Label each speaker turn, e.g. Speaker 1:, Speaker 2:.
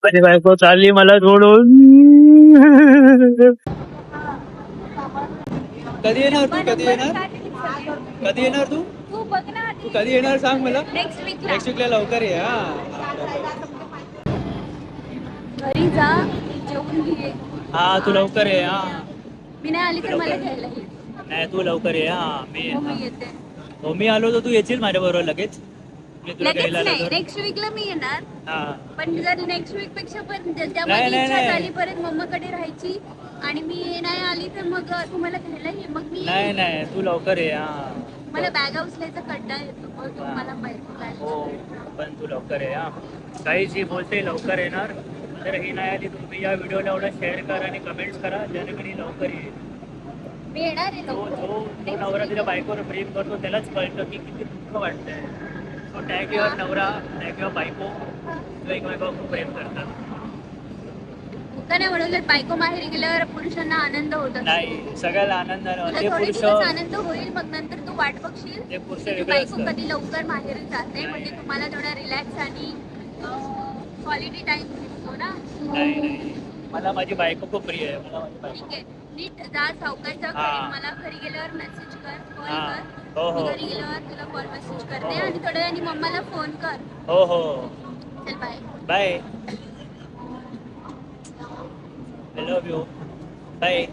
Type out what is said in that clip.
Speaker 1: माझी बायको चालली मला सोडून.
Speaker 2: कधी येणार तू? कधी येणार? कधी येणार तू?
Speaker 3: तू बघ ना
Speaker 2: तू कधी येणार सांग मला.
Speaker 3: नेक्स्ट वीकला.
Speaker 2: नेक्स्ट वीकला लवकर ये हा.
Speaker 3: घरी जा जेवून घे.
Speaker 2: हा तू लवकर ये हा.
Speaker 3: मी नाही आली तर मला घ्यायला ये.
Speaker 2: नाही तू लवकर ये हा. मी
Speaker 3: हो मी येते.
Speaker 2: हो मी आलो तर तू येशील माझ्या बरोबर लगेच. मी तुला
Speaker 3: लगेच
Speaker 2: घ्यायला आलो
Speaker 3: नाही
Speaker 2: तर.
Speaker 3: नेक्स्ट वीकला मी येणार.
Speaker 2: हा
Speaker 3: पण जर नेक्स्ट वीक पेक्षा पण
Speaker 2: नाही,
Speaker 3: त्यामध्ये
Speaker 2: नाही,
Speaker 3: इच्छा
Speaker 2: नाही.
Speaker 3: झाली परत मम्माकडे राहायची आणि मी नाही आली तर मग तुम्हाला घ्यायला ये मग मी
Speaker 2: नाही
Speaker 3: येईन.
Speaker 2: नाही तू लवकर ये हा.
Speaker 3: मला बॅगा उचलायचा कंटाळा येतो मग तुम्हाला पाहिजे
Speaker 2: हो पण तू लवकर ये हा. काही जी बोलते लवकर येणार. जर ही नाही आली तुम्ही या व्हिडिओला एवढा शेअर करा आणि कमेंट्स करा जेणेकरून लवकर येईल.
Speaker 3: मी येणार आहे
Speaker 2: जो
Speaker 3: लवकर.
Speaker 2: जो जो नवरा तिच्या बायकोवर प्रेम करतो त्यालाच कळतं की किती दुःख वाटतंय. तो टॅग युअर नवरा टॅग युअर बायको एकमेकावर खूप प्रेम करतात.
Speaker 3: का नाही म्हणून बायको माहेरी गेल्यावर पुरुषांना आनंद होत असतो.
Speaker 2: नाही सगळ्याला आनंदानं
Speaker 3: तुला
Speaker 2: ते
Speaker 3: थोडे
Speaker 2: पुरुष
Speaker 3: दिवस आनंद होईल मग नंतर तू वाट बघशील
Speaker 2: ते पुरुष
Speaker 3: तुझी
Speaker 2: वेगळे
Speaker 3: बायको
Speaker 2: असतात.
Speaker 3: कधी लवकर माहेरी जाते म्हणजे तुम्हाला थोडा रिलॅक्स आणि क्वालिटी टाइम भेटतो ना.
Speaker 2: नाही नाही मला माझी बायको खूप प्रिय आहे. मला माझी बायको
Speaker 3: ठीक आहे नीट जा सावकाश जा
Speaker 2: हा.
Speaker 3: घरी. मला घरी गेल्यावर मेसेज कर कॉल
Speaker 2: हा.
Speaker 3: कर.
Speaker 2: हो,
Speaker 3: मी
Speaker 2: हो.
Speaker 3: घरी गेल्यावर तुला कॉल मेसेज करते
Speaker 2: हो, हो.
Speaker 3: आणि थोड्या वेळाने मम्माला फोन कर.
Speaker 2: हो हो
Speaker 3: चल bye.
Speaker 2: Bye. I love you bye.